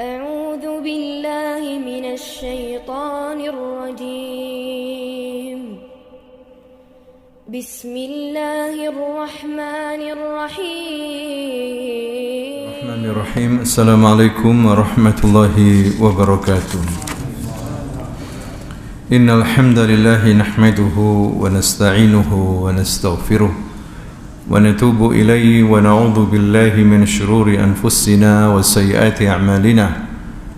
أعوذ بالله من الشيطان الرجيم بسم الله الرحمن الرحيم السلام عليكم ورحمة الله وبركاته إن الحمد لله نحمده ونستعينه ونستغفره ونتوب إليه ونعوذ بالله من شرور أنفسنا وسيئات أعمالنا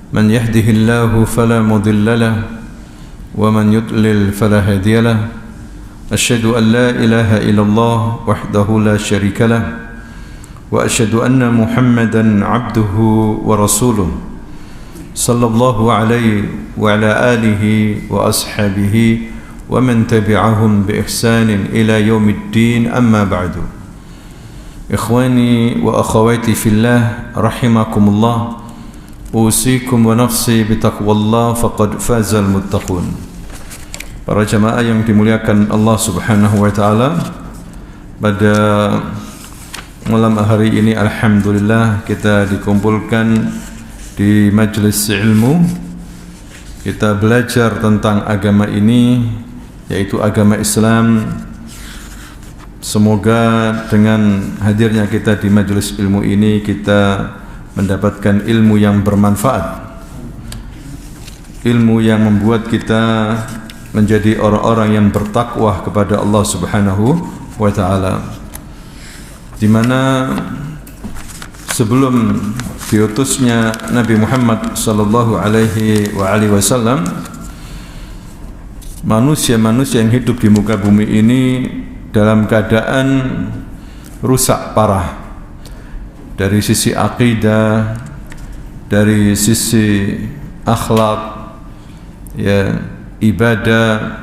من يهده الله فلا مضل له ومن يضلل فلا هادي له أشهد أن لا إله إلا الله وحده لا شريك له وأشهد أن محمدا عبده ورسوله صلى الله عليه وعلى آله وأصحابه ومن تبعهم بإحسان إلى يوم الدين أما بعد إخواني وأخواتي في الله رحمكم الله أوصيكم ونفسي بتقوى الله فقد فاز المتقون. Para jamaah yang dimuliakan Allah Subhanahu wa taala, pada malam hari ini alhamdulillah kita dikumpulkan di majelis ilmu. Kita belajar tentang agama ini, yaitu agama Islam. Semoga dengan hadirnya kita di majelis ilmu ini kita mendapatkan ilmu yang bermanfaat, ilmu yang membuat kita menjadi orang-orang yang bertakwa kepada Allah Subhanahu wa taala. Di mana sebelum diutusnya Nabi Muhammad sallallahu alaihi wasallam, manusia-manusia yang hidup di muka bumi ini dalam keadaan rusak parah dari sisi akidah, dari sisi akhlak, ya, ibadah.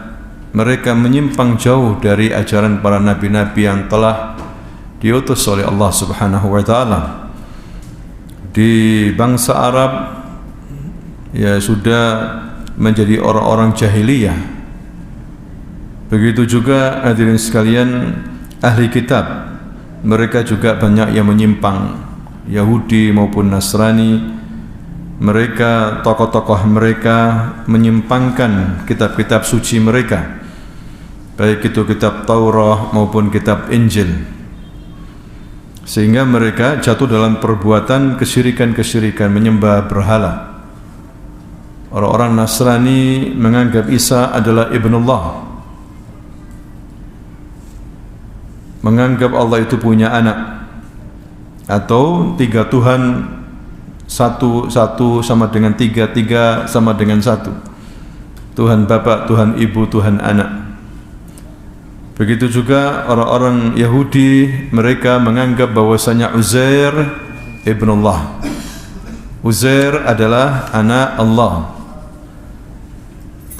Mereka menyimpang jauh dari ajaran para nabi-nabi yang telah diutus oleh Allah Subhanahu wa taala. Di bangsa Arab, ya, sudah menjadi orang-orang jahiliyah. Begitu juga hadirin sekalian ahli kitab, mereka juga banyak yang menyimpang, Yahudi maupun Nasrani. Mereka, tokoh-tokoh mereka menyimpangkan kitab-kitab suci mereka, baik itu kitab Taurat maupun kitab Injil, sehingga mereka jatuh dalam perbuatan kesyirikan-kesyirikan, menyembah berhala. Orang-orang Nasrani menganggap Isa adalah ibnullah, menganggap Allah itu punya anak, atau tiga Tuhan, satu sama dengan tiga, tiga sama dengan satu, Tuhan Bapa, Tuhan Ibu, Tuhan Anak. Begitu juga orang-orang Yahudi, mereka menganggap bahwasanya Uzair ibnullah, Uzair adalah anak Allah.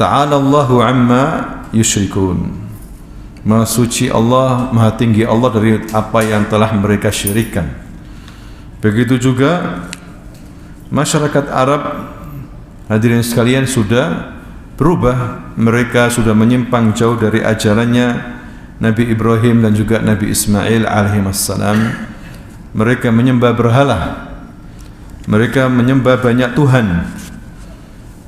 Ta'ala Allahu amma yusyrikun. Maha suci Allah, maha tinggi Allah dari apa yang telah mereka syirikkan. Begitu juga masyarakat Arab, hadirin sekalian, sudah berubah. Mereka sudah menyimpang jauh dari ajarannya Nabi Ibrahim dan juga Nabi Ismail alaihissalam. Mereka menyembah berhala, mereka menyembah banyak Tuhan.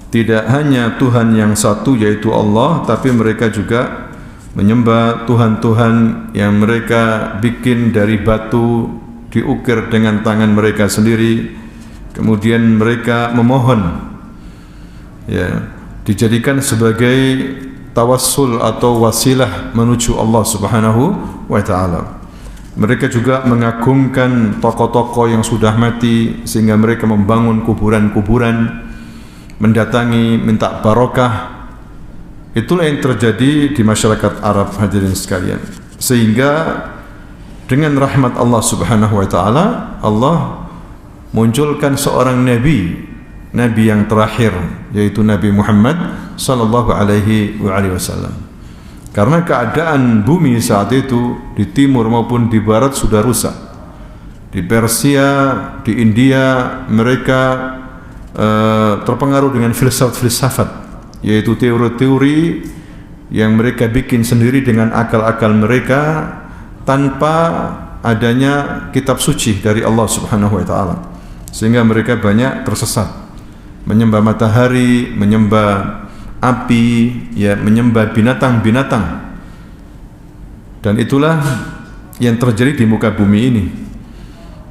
Tidak hanya Tuhan yang satu yaitu Allah, tapi mereka juga menyembah Tuhan-Tuhan yang mereka bikin dari batu, diukir dengan tangan mereka sendiri. Kemudian mereka memohon, ya, dijadikan sebagai tawassul atau wasilah menuju Allah Subhanahu wa taala. Mereka juga mengagungkan tokoh-tokoh yang sudah mati, sehingga mereka membangun kuburan-kuburan, mendatangi, minta barokah. Itulah yang terjadi di masyarakat Arab, hadirin sekalian. Sehingga dengan rahmat Allah Subhanahu wa taala, Allah munculkan seorang nabi, nabi yang terakhir, yaitu Nabi Muhammad sallallahu alaihi wasallam. Karena keadaan bumi saat itu di timur maupun di barat sudah rusak. Di Persia, di India, mereka terpengaruh dengan filsafat-filsafat, yaitu teori-teori yang mereka bikin sendiri dengan akal-akal mereka tanpa adanya kitab suci dari Allah Subhanahu wa taala, sehingga mereka banyak tersesat. menyembah matahari, menyembah api, ya, menyembah binatang-binatang. Dan itulah yang terjadi di muka bumi ini.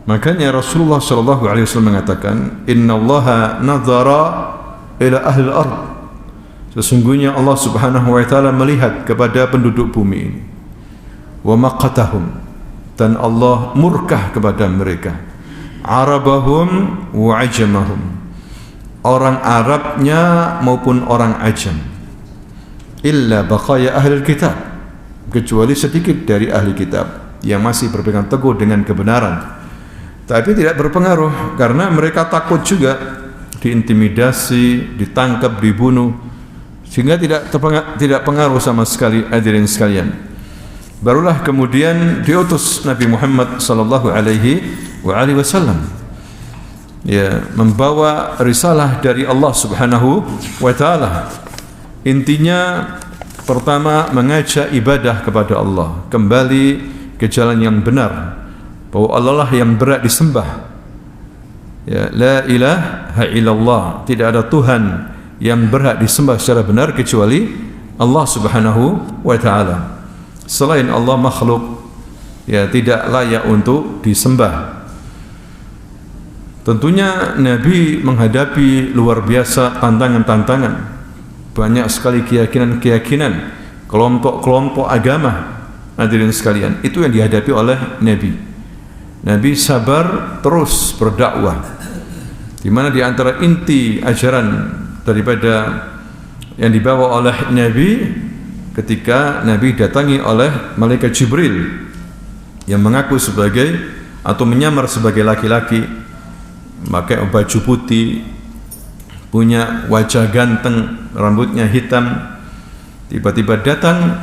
Makanya Rasulullah sallallahu alaihi wasallam mengatakan, "Innallaha nazara ila ahli al-ard." Sesungguhnya Allah Subhanahu wa taala melihat kepada penduduk bumi ini. Wa maqatahum, dan Allah murkah kepada mereka. Arabahum wa ajamahum, orang Arabnya maupun orang Ajam. Illa baqaya ahli kitab, kecuali sedikit dari ahli kitab yang masih berpegang teguh dengan kebenaran. Tapi tidak berpengaruh karena mereka takut juga diintimidasi, ditangkap, dibunuh, sehingga tidak pengaruh sama sekali. Hadirin sekalian, barulah kemudian diutus Nabi Muhammad sallallahu alaihi wasallam, ya, membawa risalah dari Allah Subhanahu wa taala. Intinya pertama mengajak ibadah kepada Allah, kembali ke jalan yang benar, bahwa Allah lah yang berhak disembah. Ya, la ilaha illallah, tidak ada Tuhan yang berhak disembah secara benar kecuali Allah Subhanahu wa taala. Selain Allah makhluk, ya, tidak layak untuk disembah. Tentunya Nabi menghadapi luar biasa tantangan-tantangan, banyak sekali keyakinan-keyakinan, kelompok-kelompok agama. Hadirin sekalian, itu yang dihadapi oleh Nabi. Nabi sabar terus berdakwah, di mana di antara inti ajaran daripada yang dibawa oleh Nabi ketika Nabi datangi oleh malaikat Jibril yang mengaku sebagai atau menyamar sebagai laki-laki, pakai baju putih, punya wajah ganteng, rambutnya hitam, tiba-tiba datang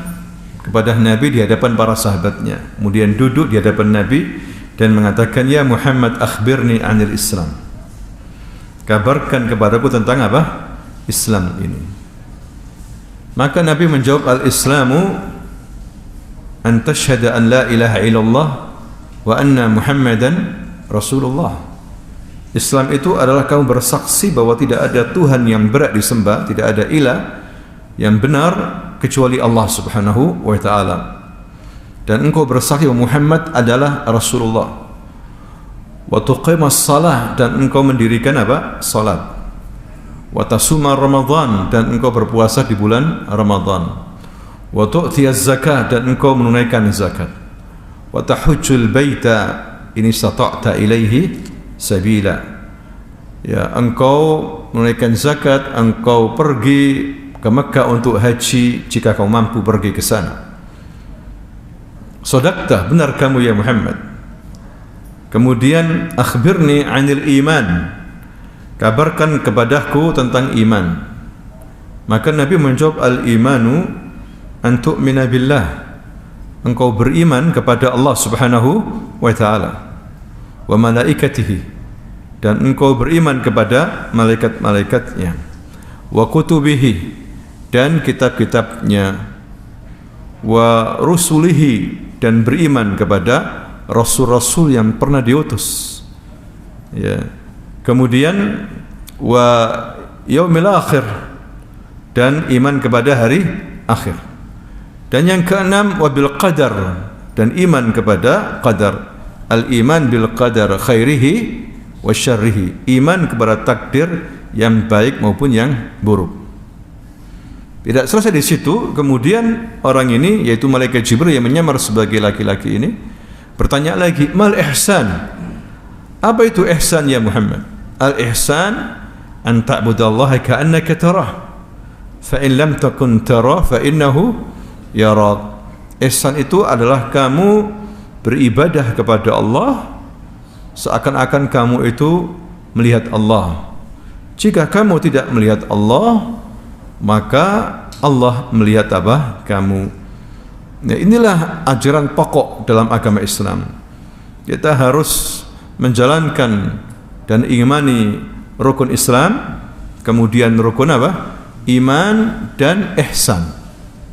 kepada Nabi di hadapan para sahabatnya, kemudian duduk di hadapan Nabi dan mengatakan, "Ya Muhammad, akhbirni anil Islam." Kabarkan kepadaku tentang apa? Islam ini. Maka Nabi menjawab, "Al-Islamu an tashhada an la ilaha illallah wa anna Muhammadan Rasulullah." Islam itu adalah kamu bersaksi bahwa tidak ada Tuhan yang berhak disembah, tidak ada ilah yang benar kecuali Allah Subhanahu wa taala. Dan engkau bersaksi bahwa Muhammad adalah Rasulullah. Wa tuqimas salah, dan engkau mendirikan apa? Salat. Wa tasuma Ramadan, dan engkau berpuasa di bulan Ramadan. Wa tu'tiyaz zakah, dan engkau menunaikan zakat. Wa tahujjul baita in istata'ta ilaihi sabila. Ya, engkau menunaikan zakat, engkau pergi ke Mekah untuk haji jika kau mampu pergi ke sana. Sadaqta, benar kamu ya Muhammad. Kemudian akhbirni anil iman, kabarkan kepadaku tentang iman. Maka Nabi menjawab, al-imanu an tu'mina billah, engkau beriman kepada Allah Subhanahu wa taala, wa malaikatihi, dan engkau beriman kepada malaikat-malaikatnya, wa kutubihi, dan kitab-kitabnya, wa rusulihi, dan beriman kepada rasul-rasul yang pernah diutus, ya. Kemudian wa yaumil akhir, dan iman kepada hari akhir. Dan yang keenam, wa bil qadar, dan iman kepada qadar. Al iman bil qadar khairihi wa syarrihi, iman kepada takdir yang baik maupun yang buruk. Tidak selesai di situ, kemudian orang ini, yaitu malaikat Jibril yang menyamar sebagai laki-laki ini, bertanya lagi, mal ihsan, apa itu ihsan ya Muhammad? Al ihsan an ta'budallaha ka'annaka tarah, fa in lam takun tarah fa innahu yarak. Ihsan itu adalah kamu beribadah kepada Allah seakan-akan kamu itu melihat Allah. Jika kamu tidak melihat Allah, maka Allah melihat apa? Kamu. Nah, inilah ajaran pokok dalam agama Islam. Kita harus menjalankan dan mengimani rukun Islam, kemudian rukun apa? Iman dan ihsan.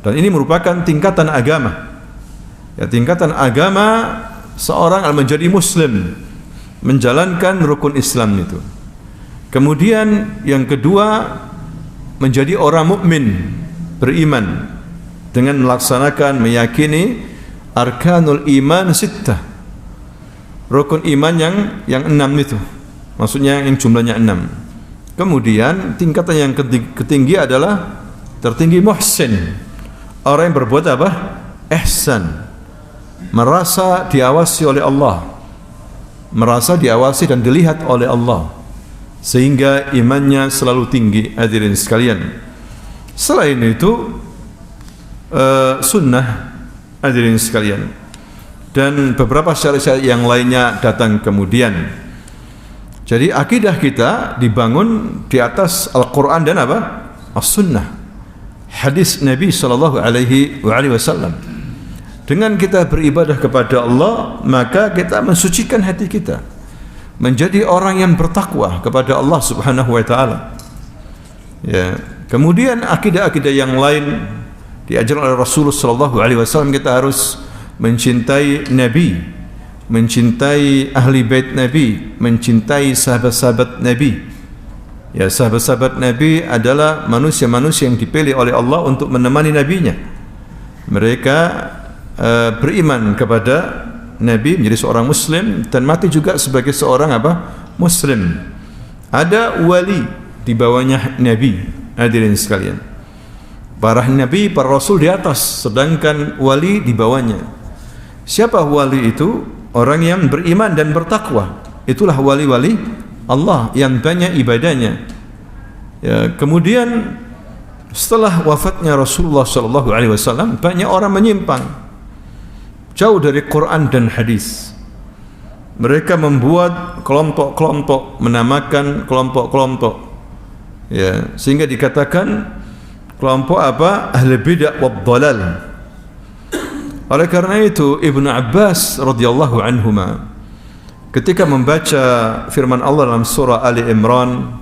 Dan ini merupakan tingkatan agama. Ya, tingkatan agama seorang menjadi muslim, menjalankan rukun Islam itu. Kemudian yang kedua, menjadi orang mukmin, beriman dengan melaksanakan, meyakini arkanul iman sittah, rukun iman yang 6 itu, maksudnya yang jumlahnya 6. Kemudian tingkatan yang ketinggi adalah tertinggi muhsin, orang yang berbuat apa? Ihsan, merasa diawasi oleh Allah, merasa diawasi dan dilihat oleh Allah, sehingga imannya selalu tinggi. Hadirin sekalian, selain itu sunnah, hadirin sekalian, dan beberapa syariat yang lainnya datang kemudian. Jadi akidah kita dibangun di atas Al-Quran dan apa? As-Sunnah, hadis Nabi SAW. Dengan kita beribadah kepada Allah, maka kita mensucikan hati kita, menjadi orang yang bertakwa kepada Allah Subhanahu wa taala. Ya, kemudian akidah-akidah yang lain diajarkan oleh Rasulullah sallallahu alaihi wasallam. Kita harus mencintai Nabi, mencintai ahli bait Nabi, mencintai sahabat-sahabat Nabi. Ya, sahabat-sahabat Nabi adalah manusia-manusia yang dipilih oleh Allah untuk menemani nabinya. Mereka beriman kepada Nabi, menjadi seorang muslim dan mati juga sebagai seorang apa? Muslim. Ada wali di bawahnya Nabi, hadirin sekalian. Para nabi, para rasul di atas, sedangkan wali di bawahnya. Siapa wali itu? Orang yang beriman dan bertakwa. Itulah wali-wali Allah yang banyak ibadahnya. Ya, kemudian setelah wafatnya Rasulullah sallallahu alaihi wasallam, banyak orang menyimpang, jauh dari Quran dan hadis. Mereka membuat kelompok-kelompok, menamakan kelompok-kelompok, ya, sehingga dikatakan kelompok apa? Ahli bid'ah wad dhalal. Oleh karena itu Ibnu Abbas radhiyallahu anhuma ketika membaca firman Allah dalam surah Ali Imran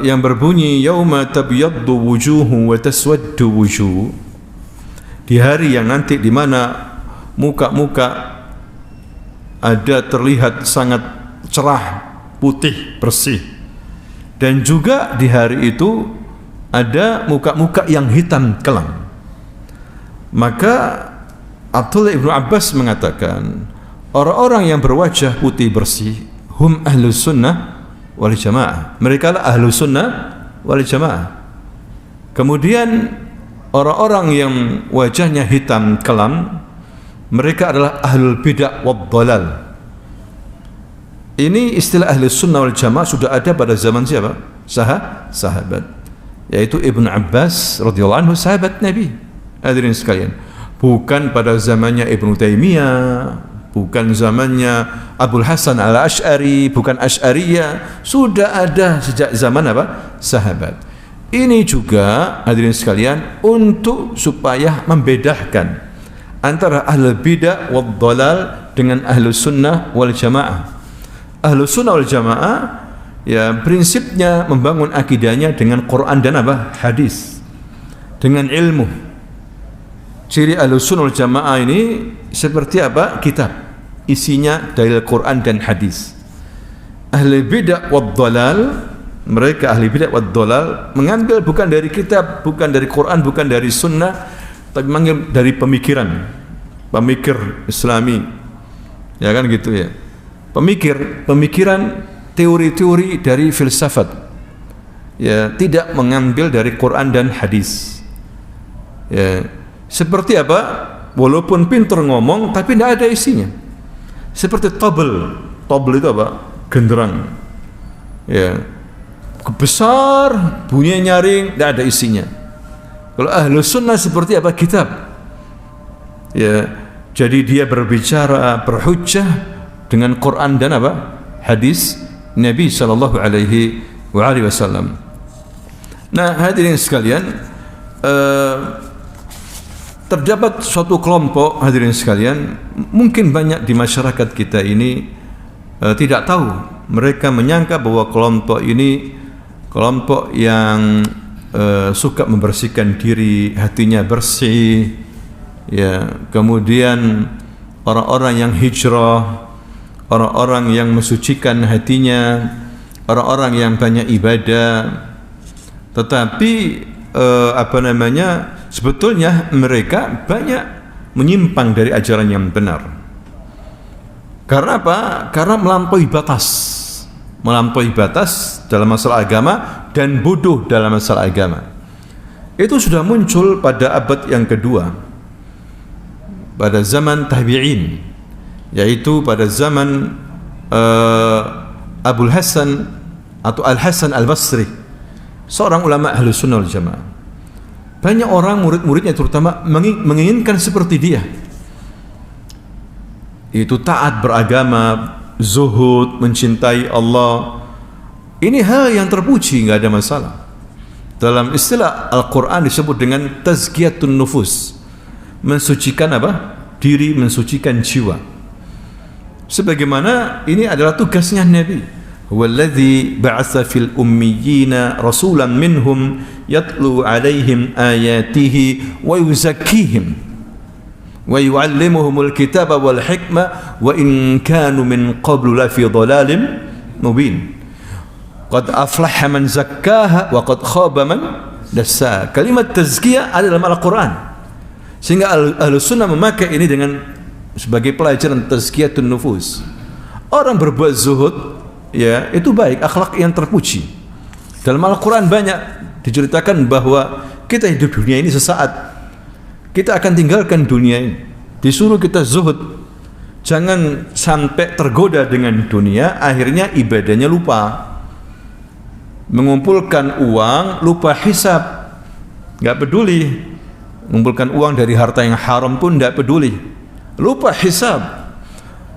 yang berbunyi yauma tabyaddu wujuhu wa taswaddu wujuh, di hari yang nanti di mana muka-muka ada terlihat sangat cerah, putih, bersih, dan juga di hari itu ada muka-muka yang hitam kelam. Maka Abdullah ibnu Abbas mengatakan, orang-orang yang berwajah putih bersih hum ahlus sunnah wal jamaah, mereka lah ahlus sunnah wal jamaah. Kemudian orang-orang yang wajahnya hitam kelam, mereka adalah ahlul bid'ah wad dhalal. Ini istilah ahlus sunnah wal jamaah sudah ada pada zaman siapa? Sahabat, yaitu Ibnu Abbas radhiyallahu anhu, sahabat Nabi. Hadirin sekalian, bukan pada zamannya Ibnu Taimiyah, bukan zamannya Abul Hasan al-Ash'ari, bukan Ash'ariyah, sudah ada sejak zaman apa? Sahabat. Ini juga hadirin sekalian untuk supaya membedakan antara ahlul bidah wad dhalal dengan ahlus sunnah wal jamaah. Ahlus sunnah wal jamaah ya prinsipnya membangun akidahnya dengan Quran dan apa? Hadis, dengan ilmu. Ciri ahlus sunnah wal jamaah ini seperti apa? Kitab, isinya dalil Quran dan hadis. Ahli bidah wad dhalal, mereka ahli bidah wad dhalal mengambil bukan dari kitab, bukan dari Quran, bukan dari sunnah, tapi mengambil dari pemikir Islami, ya kan gitu ya, pemikiran teori-teori dari filsafat, ya, tidak mengambil dari Quran dan hadis. Ya, seperti apa? Walaupun pintar ngomong tapi tidak ada isinya. Seperti tabel itu apa? Genderang, ya, besar, bunyinya nyaring, tidak ada isinya. Kalau ahlus sunnah seperti apa? Kitab, ya, jadi dia berbicara, berhujjah dengan Quran dan apa? Hadis Nabi sallallahu alaihi wasallam. Nah, hadirin sekalian, terdapat suatu kelompok, hadirin sekalian, mungkin banyak di masyarakat kita ini tidak tahu. Mereka menyangka bahwa kelompok ini kelompok yang suka membersihkan diri, hatinya bersih, ya. Kemudian orang-orang yang hijrah, orang-orang yang mensucikan hatinya, orang-orang yang banyak ibadah, tetapi sebetulnya mereka banyak menyimpang dari ajaran yang benar. Karena apa? Karena melampaui batas dalam masalah agama dan bodoh dalam masalah agama. Itu sudah muncul pada abad yang kedua, pada zaman tabi'in, yaitu pada zaman Abul Hasan atau Al-Hasan Al-Basri, seorang ulama Ahlus Sunnah wal Jamaah. Banyak orang murid-muridnya terutama menginginkan seperti dia, itu taat beragama, zuhud, mencintai Allah. Ini hal yang terpuji, enggak ada masalah. Dalam istilah Al-Quran disebut dengan tazkiyatun nufus, mensucikan apa? Diri, mensucikan jiwa. Sebagaimana ini adalah tugasnya Nabi. Huwallazi ba'atsa fil ummiyina rasulan minhum yatlu 'alaihim ayatihi wa yuzakkihim wa yu'allimuhumul kitaba wal hikmah wa in kanu min qablu la fi dhalalin mubin. Qad aflaha man zakkaha wa qad khaba man dassaha. Kalimat tazkiyah ada dalam Al-Quran, sehingga Ahlus Sunnah memakai ini dengan sebagai pelajaran tazkiyatun nufus. Orang berbuat zuhud, ya, itu baik, akhlak yang terpuji. Dalam Al-Quran banyak diceritakan bahwa kita hidup dunia ini sesaat, kita akan tinggalkan dunia ini. Disuruh kita zuhud, jangan sampai tergoda dengan dunia, akhirnya ibadahnya lupa. Mengumpulkan uang, lupa hisab, enggak peduli. Mengumpulkan uang dari harta yang haram pun enggak peduli, lupa hisab.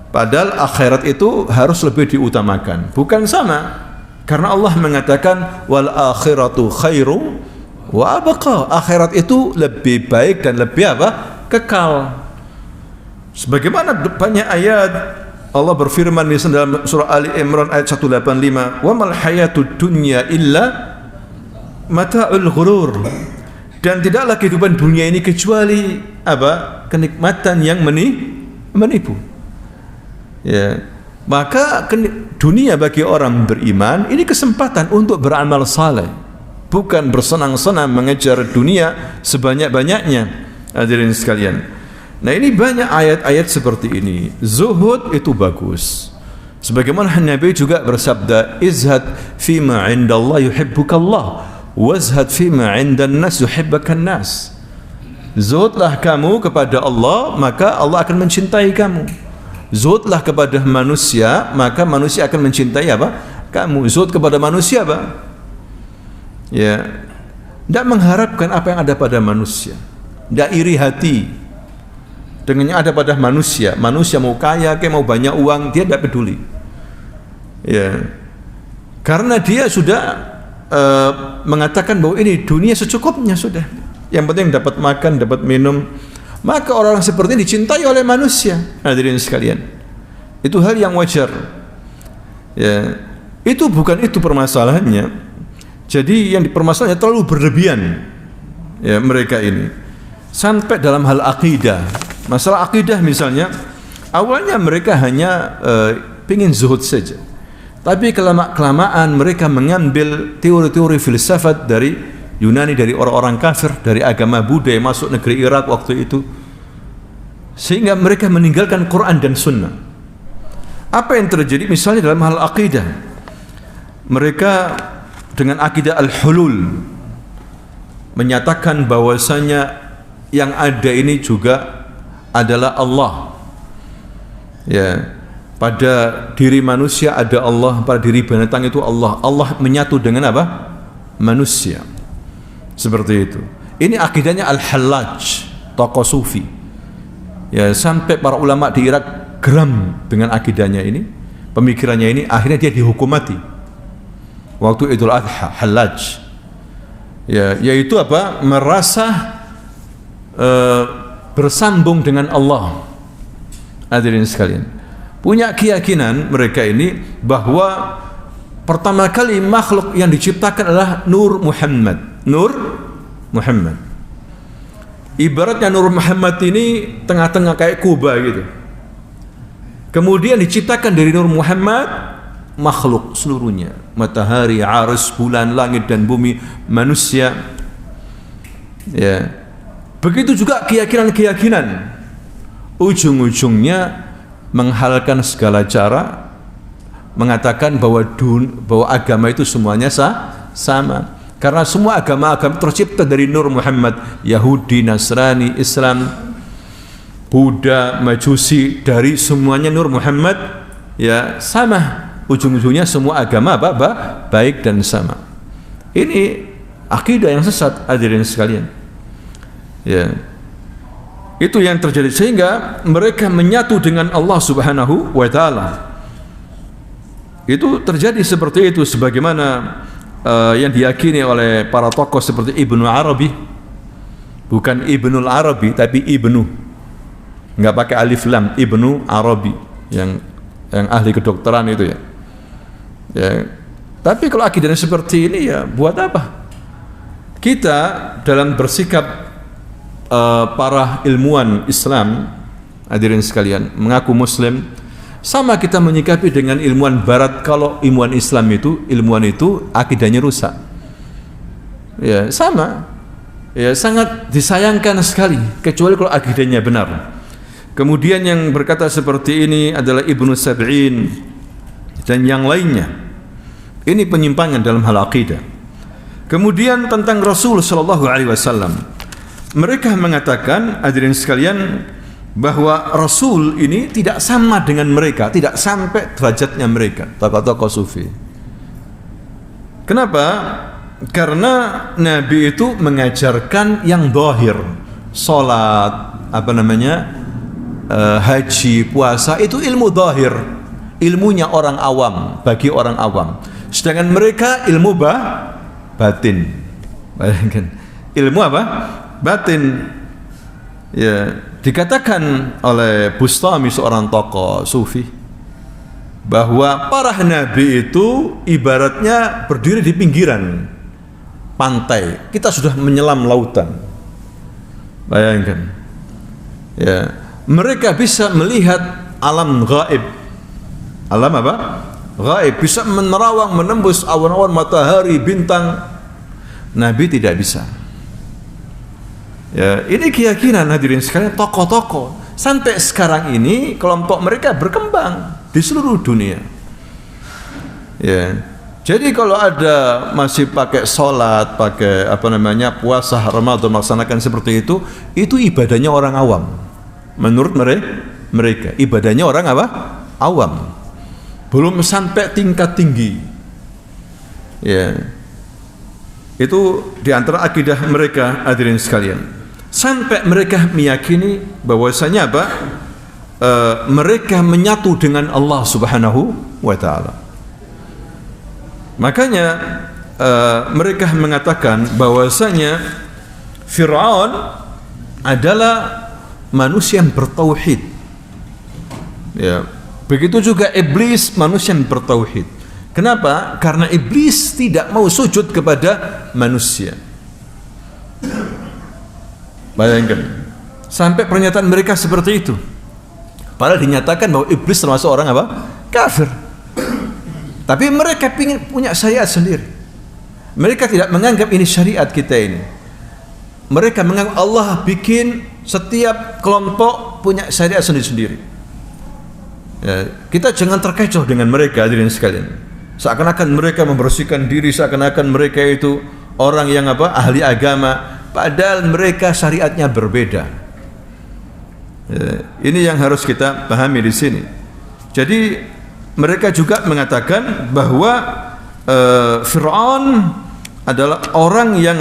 Padahal akhirat itu harus lebih diutamakan. Bukan sama, karena Allah mengatakan wal akhiratu khairu wa abqa. Akhirat itu lebih baik dan lebih apa? Kekal. Sebagaimana banyak ayat Allah berfirman di dalam surah Ali Imran ayat 185, wa mal hayatud dunya illa mata'ul ghurur. Dan tidaklah kehidupan dunia ini kecuali apa? Kenikmatan yang menipu. Ya, maka dunia bagi orang beriman ini kesempatan untuk beramal saleh, bukan bersenang-senang mengejar dunia sebanyak-banyaknya. Hadirin sekalian, nah ini banyak ayat-ayat seperti ini. Zuhud itu bagus, sebagaimana Nabi juga bersabda, izhad fima indallah yuhibbukallah wazhad fima indan nas yuhibbukan nas. Zuhudlah kamu kepada Allah, maka Allah akan mencintai kamu. Zuhudlah kepada manusia, maka manusia akan mencintai apa? Kamu. Zuhud kepada manusia apa? Ya, tidak mengharapkan apa yang ada pada manusia, tidak iri hati dengan yang ada pada manusia. Manusia mau kaya, kayak mau banyak uang, dia tidak peduli. Ya, karena dia sudah mengatakan bahwa ini dunia secukupnya sudah. Yang penting dapat makan, dapat minum. Maka orang seperti ini dicintai oleh manusia. Hadirin sekalian, itu hal yang wajar. Ya, itu bukan itu permasalahannya. Jadi yang dipermasalahannya terlalu berlebihan. Ya, mereka ini sampai dalam hal akidah. Masalah akidah misalnya, awalnya mereka hanya ingin zuhud saja. Tapi kelamaan mereka mengambil teori-teori filsafat dari Yunani, dari orang-orang kafir, dari agama Buddha yang masuk negeri Irak waktu itu, sehingga mereka meninggalkan Quran dan Sunnah. Apa yang terjadi misalnya dalam hal akidah? Mereka dengan akidah al-hulul menyatakan bahwasanya yang ada ini juga adalah Allah. Ya, pada diri manusia ada Allah, pada diri binatang itu Allah. Allah menyatu dengan apa? Manusia. Seperti itu. Ini akidahnya Al-Hallaj, tokoh sufi. Ya, sampai para ulama di Irak geram dengan akidahnya ini, pemikirannya ini, akhirnya dia dihukum mati waktu Idul Adha. Hallaj, ya, yaitu apa? Merasa bersambung dengan Allah. Hadirin sekalian, punya keyakinan mereka ini bahwa pertama kali makhluk yang diciptakan adalah Nur Muhammad. Nur Muhammad, ibaratnya Nur Muhammad ini tengah-tengah kayak Kuba gitu. Kemudian diciptakan dari Nur Muhammad makhluk seluruhnya, matahari, arus, bulan, langit dan bumi, manusia. Ya. Begitu juga keyakinan-keyakinan, ujung-ujungnya menghalalkan segala cara, mengatakan bahwa agama itu semuanya sama. Karena semua agama-agama tercipta dari Nur Muhammad, Yahudi, Nasrani, Islam, Buddha, Majusi, dari semuanya Nur Muhammad, ya sama. Ujung-ujungnya semua agama baik dan sama. Ini akidah yang sesat, hadirin sekalian. Ya. Itu yang terjadi, sehingga mereka menyatu dengan Allah Subhanahu wa taala. Itu terjadi seperti itu, sebagaimana yang diyakini oleh para tokoh seperti Ibnu Arabi. Bukan Ibnul Arabi, tapi Ibnu, enggak pakai alif lam, Ibnu Arabi, yang ahli kedokteran itu ya. Ya, tapi kalau akidahnya seperti ini, ya buat apa kita dalam bersikap para ilmuwan Islam, hadirin sekalian, mengaku muslim, sama kita menyikapi dengan ilmuwan barat. Kalau ilmuwan Islam itu, ilmuwan itu akidahnya rusak, ya sama, ya sangat disayangkan sekali, kecuali kalau akidahnya benar. Kemudian yang berkata seperti ini adalah Ibnu Sab'in dan yang lainnya. Ini penyimpangan dalam hal akidah. Kemudian tentang Rasul sallallahu alaihi wasallam, mereka mengatakan, hadirin sekalian, bahwa Rasul ini tidak sama dengan mereka, tidak sampai derajatnya mereka, tokoh-tokoh sufi. Kenapa? Karena Nabi itu mengajarkan yang zahir, salat, haji, puasa, itu ilmu zahir, ilmunya orang awam, bagi orang awam. Sedangkan mereka ilmu batin. Bayangkan, ilmu apa? Batin. Ya, dikatakan oleh Bustami, seorang tokoh sufi, bahwa para nabi itu ibaratnya berdiri di pinggiran pantai, kita sudah menyelam lautan. Bayangkan, ya, mereka bisa melihat alam gaib. Alam apa? Gaib, bisa menerawang, menembus awan-awan, matahari, bintang. Nabi tidak bisa. Ya, ini keyakinan, hadirin sekalian, tokoh-tokoh. Sampai sekarang ini kelompok mereka berkembang di seluruh dunia. Ya. Jadi kalau ada masih pakai sholat, pakai puasa Ramadan, melaksanakan seperti itu ibadahnya orang awam. Menurut mereka ibadahnya orang apa? Awam. Belum sampai tingkat tinggi. Ya. Itu diantara akidah mereka, hadirin sekalian. Sampai mereka meyakini bahwasanya apa? Mereka menyatu dengan Allah Subhanahu wa taala. Makanya mereka mengatakan bahwasanya Fir'aun adalah manusia yang bertauhid. Ya, begitu juga iblis, manusia yang bertauhid. Kenapa? Karena iblis tidak mau sujud kepada manusia. Bayangkan, sampai pernyataan mereka seperti itu. Padahal dinyatakan bahwa iblis termasuk orang apa? Kafir. Tapi mereka ingin punya syariat sendiri. Mereka tidak menganggap ini syariat kita ini. Mereka menganggap Allah bikin setiap kelompok punya syariat sendiri-sendiri. Ya, kita jangan terkecoh dengan mereka, hadirin sekalian. Seakan-akan mereka membersihkan diri, seakan-akan mereka itu orang yang ahli agama. Padahal mereka syariatnya berbeda. Ini yang harus kita pahami di sini. Jadi mereka juga mengatakan bahwa Fir'aun adalah orang yang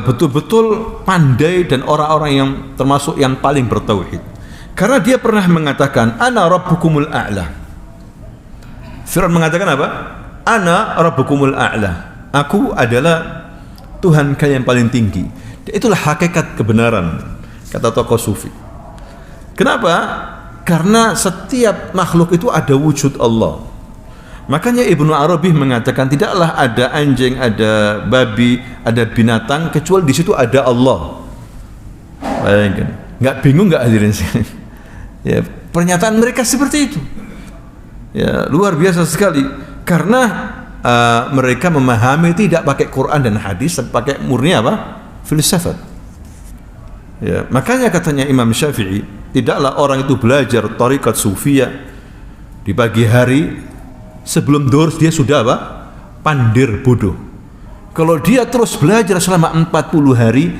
betul-betul pandai dan orang-orang yang termasuk yang paling bertauhid. Karena dia pernah mengatakan, "Ana rabbukumul a'la." Fir'aun mengatakan apa? "Ana rabbukumul a'la." Aku adalah Tuhan kalian yang paling tinggi. Itulah hakikat kebenaran, kata tokoh sufi. Kenapa? Karena setiap makhluk itu ada wujud Allah. Makanya Ibnu Arabi mengatakan tidaklah ada anjing, ada babi, ada binatang kecuali di situ ada Allah. Bayangkan, nggak bingung nggak hadirin sini? Ya, pernyataan mereka seperti itu. Ya, luar biasa sekali karena mereka memahami tidak pakai Quran dan hadis, tapi pakai murni apa? Filsafat. Ya, makanya katanya Imam Syafi'i, tidaklah orang itu belajar tariqat sufiyah di pagi hari, sebelum zuhur dia sudah apa? Pandir bodoh. Kalau dia terus belajar selama 40 hari,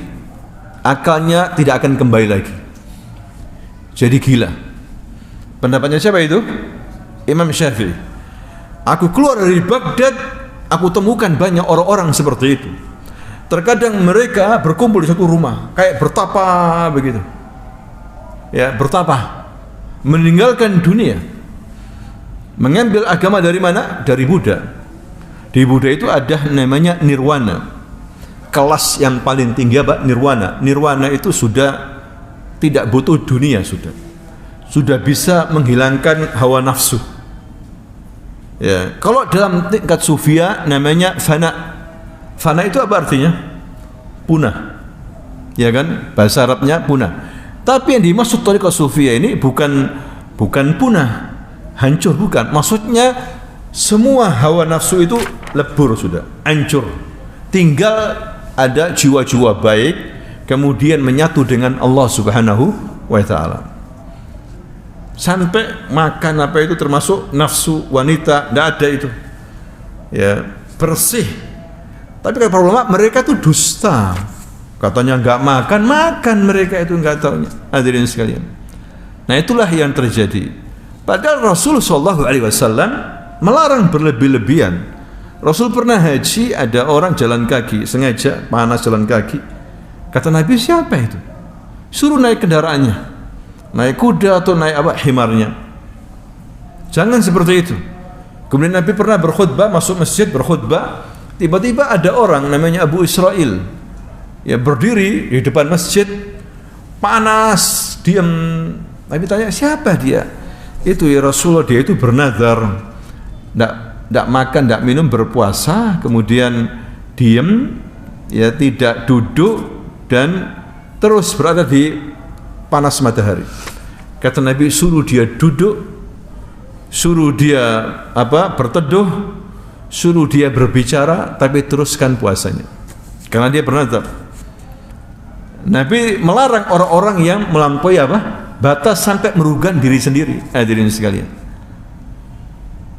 akalnya tidak akan kembali lagi. Jadi gila. Pendapatnya siapa itu? Imam Syafi'i. Aku keluar dari Baghdad, aku temukan banyak orang-orang seperti itu. Terkadang mereka berkumpul di satu rumah, kayak bertapa begitu. Ya, bertapa. Meninggalkan dunia. Mengambil agama dari mana? Dari Buddha. Di Buddha itu ada namanya nirwana. Kelas yang paling tinggi apa? Nirwana. Nirwana itu sudah tidak butuh dunia sudah bisa menghilangkan hawa nafsu. Ya, kalau dalam tingkat sufia namanya fana. Fana itu apa artinya? Punah. Ya kan? Bahasa Arabnya punah. Tapi yang dimaksud tariqah sufia ini bukan punah, hancur, bukan. Maksudnya semua hawa nafsu itu lebur sudah, hancur. Tinggal ada jiwa-jiwa baik kemudian menyatu dengan Allah Subhanahu wa taala. Sampai makan apa itu termasuk nafsu wanita, tidak ada itu. Ya, bersih. Tapi kata ulama mereka itu dusta. Katanya enggak makan mereka itu enggak tahunya. Hadirin sekalian. Nah, itulah yang terjadi. Padahal Rasul sallallahu alaihi wasallam melarang berlebih-lebihan. Rasul pernah haji, ada orang jalan kaki, sengaja panas jalan kaki. Kata Nabi, siapa itu? Suruh naik kendaraannya. Naik kuda atau naik apa? Himarnya. Jangan seperti itu. Kemudian Nabi pernah berkhutbah, masuk masjid berkhutbah, tiba-tiba ada orang namanya Abu Israel, ya, berdiri di depan masjid, panas, diam. Nabi tanya, siapa dia? Itu ya Rasulullah, dia itu bernazar, tidak makan, tidak minum, berpuasa, kemudian diam, ya, tidak duduk dan terus berada di panas matahari. Kata Nabi, suruh dia duduk, suruh dia berteduh, suruh dia berbicara, tapi teruskan puasanya karena dia bernazar. Nabi melarang orang-orang yang melampaui batas sampai merugikan diri sendiri. Hadirin sekalian,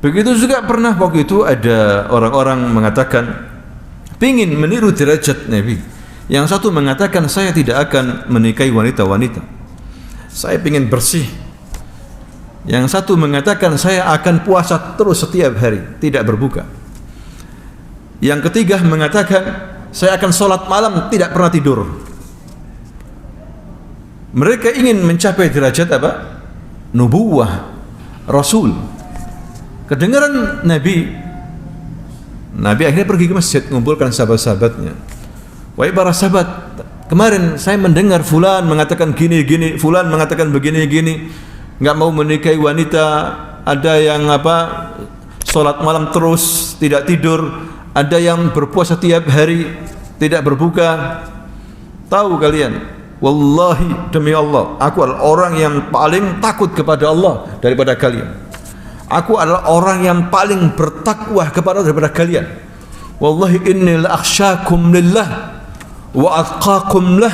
begitu juga pernah waktu itu ada orang-orang mengatakan pingin meniru derajat Nabi. Yang satu mengatakan, saya tidak akan menikahi wanita-wanita, saya ingin bersih. Yang satu mengatakan, saya akan puasa terus setiap hari, tidak berbuka. Yang ketiga mengatakan, saya akan sholat malam, tidak pernah tidur. Mereka ingin mencapai derajat nubuwah, Rasul. Kedengaran Nabi akhirnya pergi ke masjid, mengumpulkan sahabat-sahabatnya. Wahai para sahabat, kemarin saya mendengar fulan mengatakan gini-gini, fulan mengatakan begini-gini, enggak mau menikahi wanita, ada yang salat malam terus, tidak tidur, ada yang berpuasa tiap hari, tidak berbuka. Tahu kalian, wallahi demi Allah, aku adalah orang yang paling takut kepada Allah daripada kalian. Aku adalah orang yang paling bertakwa kepada daripada kalian. Wallahi inni la akhsyakum lillah wa atqakum lah.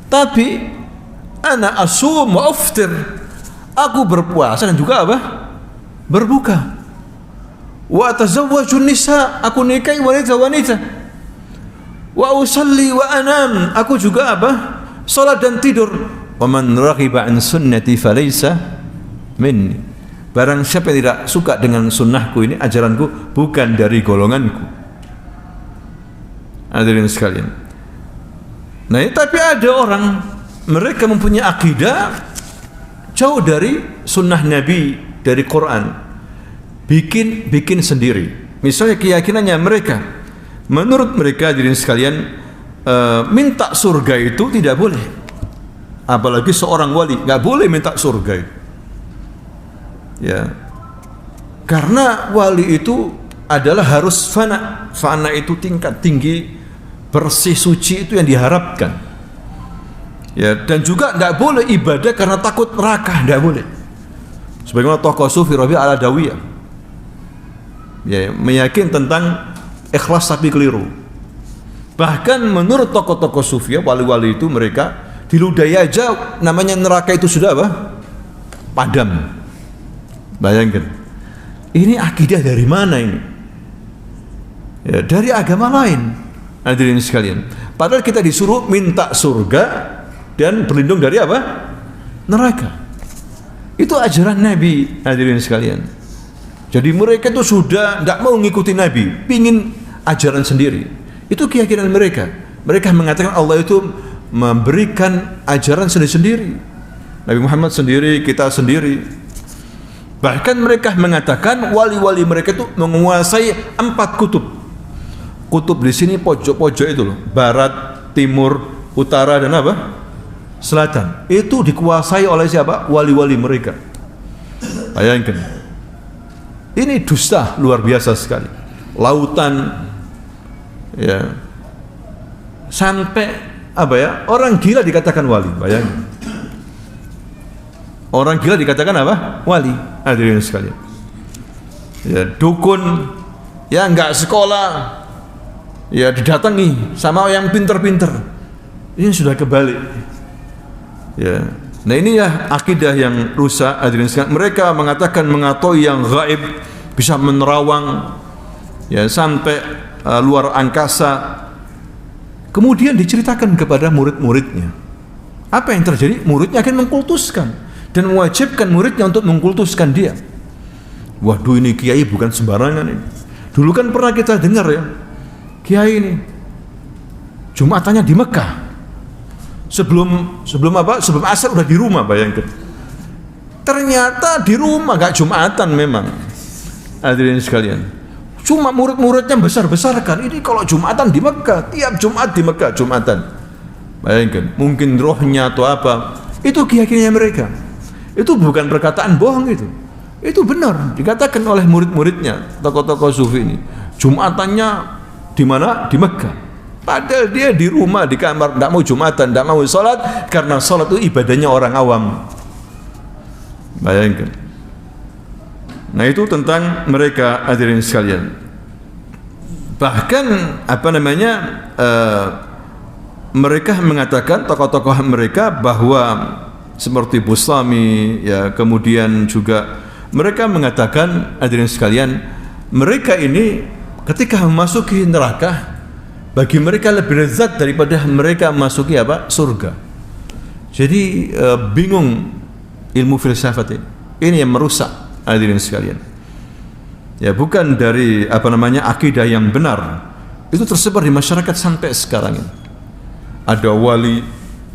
Tapi ana asum wa aftir, aku berpuasa dan juga berbuka. Wa atazawwaju nisa, aku nikahi wanita-wanita. Wa usalli wa anam, aku juga salat dan tidur. Wa man raghiba an sunnati falaysa minni, barang siapa yang tidak suka dengan sunnahku ini, ajaranku, bukan dari golonganku. Hadirin sekalian. Nah, tapi ada orang, mereka mempunyai akidah jauh dari sunnah Nabi, dari Quran, bikin sendiri. Misalnya keyakinannya mereka, menurut mereka, hadirin sekalian, minta surga itu tidak boleh. Apalagi seorang wali nggak boleh minta surga itu. Ya, karena wali itu adalah harus fana. Fana itu tingkat tinggi, bersih, suci, itu yang diharapkan. Ya, dan juga tidak boleh ibadah karena takut neraka, tidak boleh. Sebagaimana tokoh sufi Rabi' al-Adawiyah, ya, meyakini tentang ikhlas tapi keliru. Bahkan menurut tokoh-tokoh sufi, wali-wali itu mereka diludahi aja namanya neraka itu sudah apa? Padam. Bayangkan. Ini akidah dari mana ini? Ya, dari agama lain. Hadirin sekalian. Padahal kita disuruh minta surga dan berlindung dari apa? Neraka. Itu ajaran Nabi, hadirin sekalian. Jadi mereka itu sudah tidak mau mengikuti Nabi, pingin ajaran sendiri. Itu keyakinan mereka. Mereka mengatakan Allah itu memberikan ajaran sendiri-sendiri. Nabi Muhammad sendiri, kita sendiri. Bahkan mereka mengatakan wali-wali mereka itu menguasai 4 kutub. Kutub di sini pojok-pojok itu loh, barat, timur, utara dan apa? Selatan. Itu dikuasai oleh siapa? Wali-wali mereka. Bayangkan. Ini dusta luar biasa sekali. Lautan, ya, sampai apa ya? Orang gila dikatakan wali. Bayangkan. Orang gila dikatakan apa? Wali. Hadirin sekalian. Ya, dukun ya enggak sekolah, ya didatangi sama yang pinter-pinter. Ini sudah kebalik. Ya. Nah ini ya akidah yang rusak, hadirin sekalian. Mereka mengatakan mengetahui yang gaib, bisa menerawang ya sampai luar angkasa. Kemudian diceritakan kepada murid-muridnya. Apa yang terjadi? Muridnya akan mengkultuskan dan mewajibkan muridnya untuk mengkultuskan dia. Waduh, ini kiai bukan sembarangan ini. Dulu kan pernah kita dengar ya, kiai ini Jumatannya di Mekah. Sebelum apa? Sebelum asar udah di rumah, bayangkan. Ternyata di rumah gak Jumatan memang. Hadirin sekalian. Cuma murid-muridnya besar-besarkan. Ini kalau Jumatan di Mekah, tiap Jumat di Mekah Jumatan. Bayangkan, mungkin rohnya atau apa. Itu keyakinannya mereka. Itu bukan perkataan bohong itu. Itu benar dikatakan oleh murid-muridnya, tokoh-tokoh sufi ini. Jumatannya di mana? Di Mekah. Padahal dia di rumah, di kamar, tidak mau Jumatan, tidak mau sholat, karena sholat itu ibadahnya orang awam. Bayangkan. Nah itu tentang mereka, hadirin sekalian. Bahkan apa namanya, mereka mengatakan, tokoh-tokoh mereka, bahwa seperti Bustami, ya, kemudian juga mereka mengatakan, hadirin sekalian, mereka ini ketika memasuki neraka, bagi mereka lebih lezat daripada mereka memasuki apa? Surga. Jadi bingung ilmu filsafat ini. Ini yang merusak, hadirin sekalian. Ya, bukan dari apa namanya akidah yang benar. Itu tersebar di masyarakat sampai sekarang ini. Ada wali,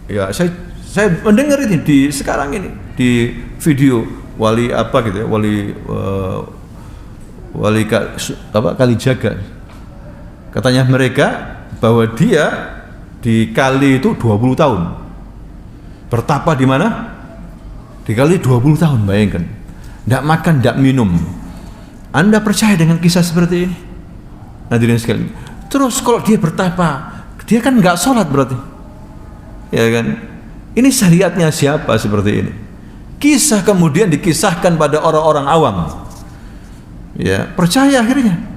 ya saya mendengar ini di sekarang ini di video wali apa gitu ya, wali Kalijaga. Katanya mereka bahwa dia di kali itu 20 tahun. Bertapa di mana? Di kali 20 tahun, bayangkan. Tidak makan, tidak minum. Anda percaya dengan kisah seperti ini? Hadirin sekalian. Terus kalau dia bertapa, dia kan nggak sholat berarti. Ya kan? Ini syariatnya siapa seperti ini? Kisah kemudian dikisahkan pada orang-orang awam. Ya, percaya akhirnya.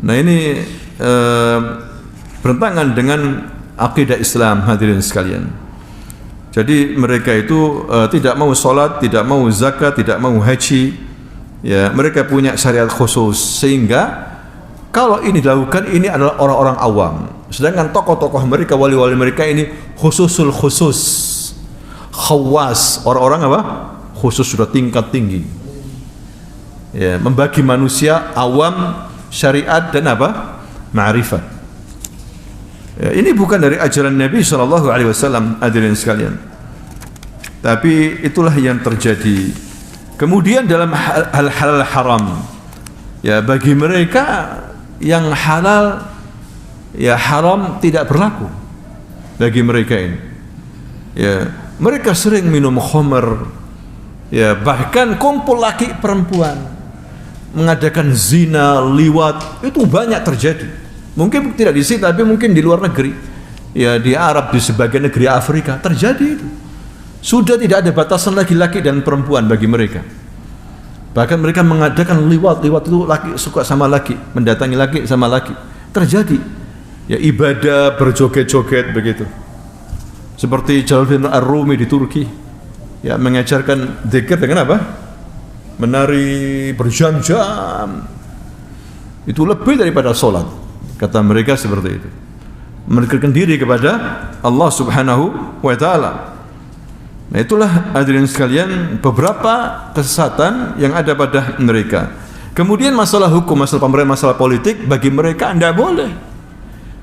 Nah ini bertentangan dengan akidah Islam, hadirin sekalian. Jadi mereka itu tidak mau sholat, tidak mau zakat, tidak mau haji. Ya, mereka punya syariat khusus, sehingga kalau ini dilakukan, ini adalah orang-orang awam. Sedangkan tokoh-tokoh mereka, wali-wali mereka ini khususul khusus, khawas, orang-orang apa? Khusus, sudah tingkat tinggi. Ya, membagi manusia awam, syariat dan apa? Ma'rifat. Ya, ini bukan dari ajaran Nabi SAW, hadirin sekalian. Tapi itulah yang terjadi. Kemudian dalam hal halal haram, ya bagi mereka yang halal, ya haram tidak berlaku bagi mereka ini. Ya, mereka sering minum khamr, ya bahkan kumpul laki perempuan, mengadakan zina, liwat, itu banyak terjadi. Mungkin tidak di sini, tapi mungkin di luar negeri, ya di Arab, di sebagian negeri Afrika terjadi itu. Sudah tidak ada batasan lagi laki dan perempuan bagi mereka. Bahkan mereka mengadakan liwat itu laki suka sama laki, mendatangi laki sama laki. Terjadi ya ibadah berjoget-joget begitu. Seperti Jalaluddin Ar-Rumi di Turki, ya mengajarkan zikir dengan apa? Menari berjam-jam. Itu lebih daripada sholat. Kata mereka seperti itu. Mendekatkan diri kepada Allah Subhanahu wa Ta'ala. Nah, itulah hadirin sekalian beberapa kesesatan yang ada pada mereka. Kemudian masalah hukum, masalah pemerintahan, masalah politik, bagi mereka Anda boleh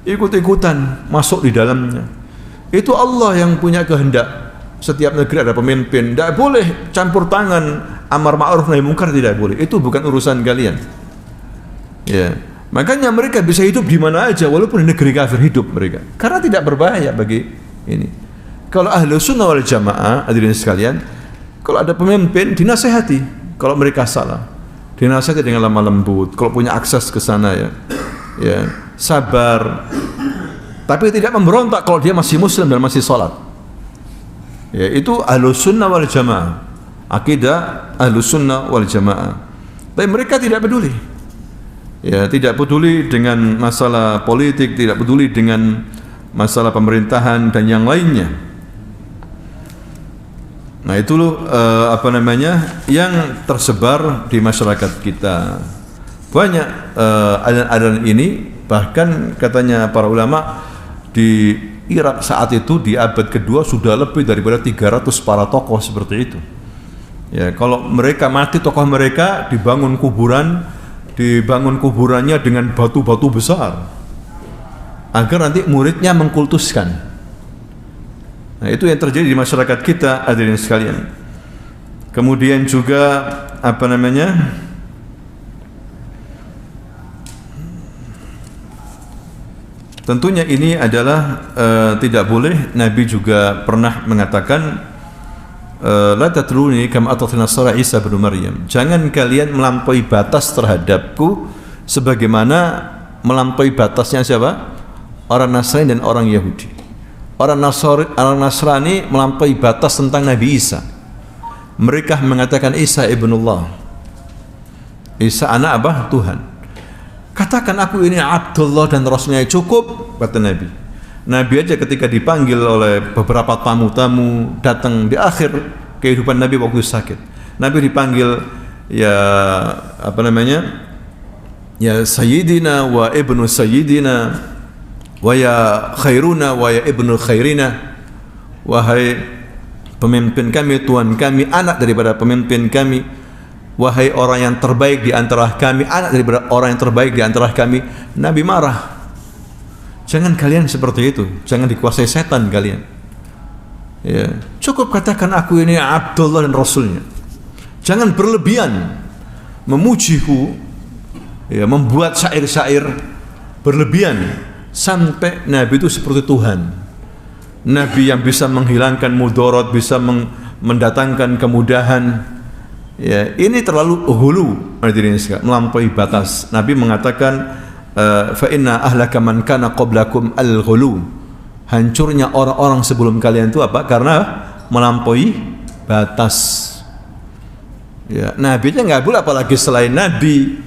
ikut-ikutan masuk di dalamnya. Itu Allah yang punya kehendak. Setiap negeri ada pemimpin, tidak boleh campur tangan amar ma'ruf nahi munkar, tidak boleh. Itu bukan urusan kalian. Ya, makanya mereka bisa hidup di mana aja walaupun di negeri kafir hidup mereka karena tidak berbahaya bagi ini. Kalau ahlu sunnah wal jamaah, hadirin sekalian, kalau ada pemimpin dinasehati, kalau mereka salah dinasehati dengan lemah lembut. Kalau punya akses ke sana ya sabar, tapi tidak memberontak kalau dia masih muslim dan masih sholat. Ya, itu ahlu sunnah wal jamaah, akidah ahlu sunnah wal jamaah. Tapi mereka tidak peduli. Ya, tidak peduli dengan masalah politik, tidak peduli dengan masalah pemerintahan dan yang lainnya. Nah, itu yang tersebar di masyarakat kita. Banyak aliran-aliran ini, bahkan katanya para ulama di Irak saat itu di abad kedua sudah lebih daripada 300 para tokoh seperti itu. Ya, kalau mereka mati tokoh mereka dibangun kuburannya dengan batu-batu besar agar nanti muridnya mengkultuskan. Nah, itu yang terjadi di masyarakat kita, hadirin sekalian. Kemudian juga tentunya ini adalah tidak boleh. Nabi juga pernah mengatakan, la tatruni kama atatina Nasara Isa bin Maryam. Jangan kalian melampaui batas terhadapku sebagaimana melampaui batasnya siapa? Orang Nasrani dan orang Yahudi. Orang Nasrani melampaui batas tentang Nabi Isa. Mereka mengatakan Isa ibnullah. Isa anak apa? Tuhan. Katakan aku ini Abdullah dan Rasulnya, cukup, kata Nabi. Nabi aja ketika dipanggil oleh beberapa tamu-tamu datang di akhir kehidupan Nabi waktu sakit, Nabi dipanggil ya Sayyidina wa ibnu Sayyidina wa ya khairuna wa ya ibnu khairina. Wahai pemimpin kami, Tuhan kami, anak daripada pemimpin kami. Wahai orang yang terbaik di antara kami, anak daripada orang yang terbaik di antara kami. Nabi marah. Jangan kalian seperti itu, jangan dikuasai setan kalian. Ya, cukup katakan aku ini Abdullah dan Rasulnya. Jangan berlebihan memujiku, ya, membuat syair-syair berlebihan sampai Nabi itu seperti Tuhan. Nabi yang bisa menghilangkan mudarat, bisa mendatangkan kemudahan. Ya, ini terlalu hulu, melampaui batas. Nabi mengatakan, fa inna ahlaka man kana qablakum al-ghulu. Hancurnya orang-orang sebelum kalian itu apa? Karena melampaui batas. Ya, Nabi nya nggak boleh, apalagi selain Nabi.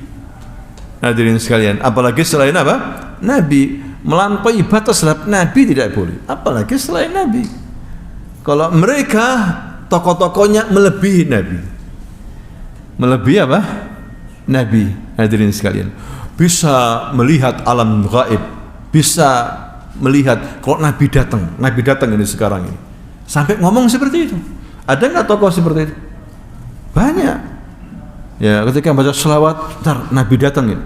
Hadirin sekalian, apalagi selain apa? Nabi. Melampaui batas terhadap Nabi tidak boleh, apalagi selain Nabi. Kalau mereka tokoh-tokohnya melebihi Nabi. Melebihi apa? Nabi. Hadirin sekalian, bisa melihat alam gaib, bisa melihat kalau Nabi datang ini sekarang ini, sampai ngomong seperti itu. Ada nggak tokoh seperti itu? Banyak. Ya, ketika baca selawat, ntar Nabi datang ini.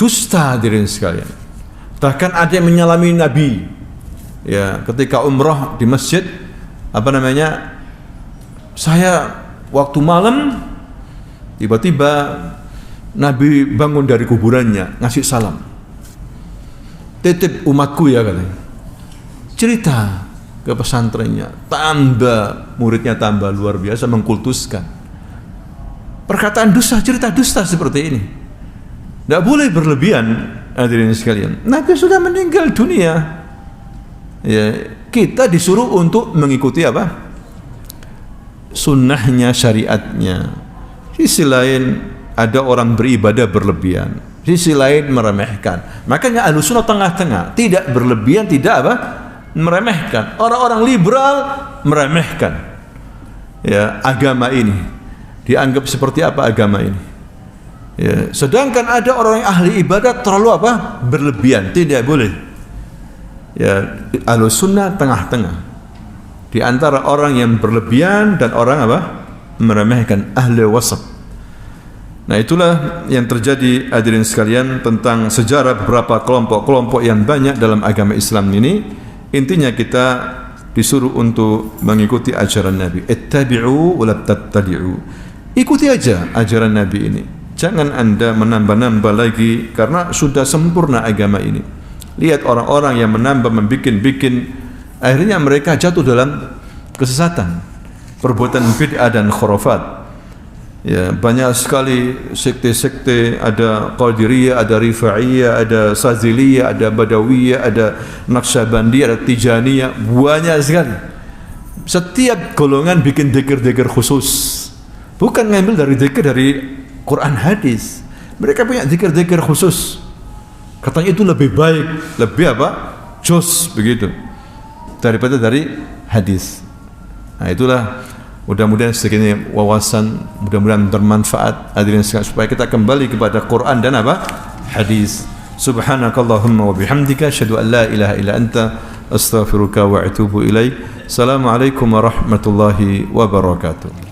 Dusta, hadirin sekalian. Bahkan ada yang menyalami Nabi. Ya, ketika umrah di masjid, saya waktu malam tiba-tiba Nabi bangun dari kuburannya ngasih salam. Titip umatku ya, katanya. Cerita ke pesantrennya, tambah muridnya tambah luar biasa mengkultuskan. Perkataan dusta, cerita dusta seperti ini tidak boleh berlebihan, hadirin sekalian. Nabi sudah meninggal dunia. Ya, kita disuruh untuk mengikuti apa? Sunnahnya, syariatnya. Sisi lain ada orang beribadah berlebihan, sisi lain meremehkan. Makanya Ahlussunnah tengah-tengah, tidak berlebihan, tidak apa? Meremehkan. Orang-orang liberal meremehkan ya agama ini. Dianggap seperti apa agama ini? Ya, sedangkan ada orang yang ahli ibadah terlalu apa? Berlebihan, tidak boleh. Ya, Ahlussunnah tengah-tengah. Di antara orang yang berlebihan dan orang apa? Meremehkan, ahli wasat. Nah, itulah yang terjadi hadirin sekalian tentang sejarah beberapa kelompok-kelompok yang banyak dalam agama Islam ini. Intinya kita disuruh untuk mengikuti ajaran Nabi. Ittabi'u wa la tattabi'u. Ikuti aja ajaran Nabi ini. Jangan Anda menambah-nambah lagi karena sudah sempurna agama ini. Lihat orang-orang yang menambah, membikin-bikin, akhirnya mereka jatuh dalam kesesatan, perbuatan bid'ah dan khurafat. Ya, banyak sekali sekte-sekte, ada Qadiriyah, ada Rifa'iyah, ada Saziliyah, ada Badawiyah, ada Naqsyabandiyah, ada Tijaniyah, banyak sekali. Setiap golongan bikin dzikir-dzikir khusus. Bukan ngambil dari dzikir dari Quran hadis. Mereka punya dzikir-dzikir khusus. Katanya itu lebih baik, lebih apa? Jos begitu. Daripada dari hadis. Nah, itulah mudah-mudahan segini wawasan, mudah-mudahan bermanfaat hadirin sekalian supaya kita kembali kepada Quran dan apa? Hadis. Subhanakallahumma wa bihamdika asyhadu an la ilaha illa anta astaghfiruka wa atubu ilaik. Assalamualaikum warahmatullahi wabarakatuh.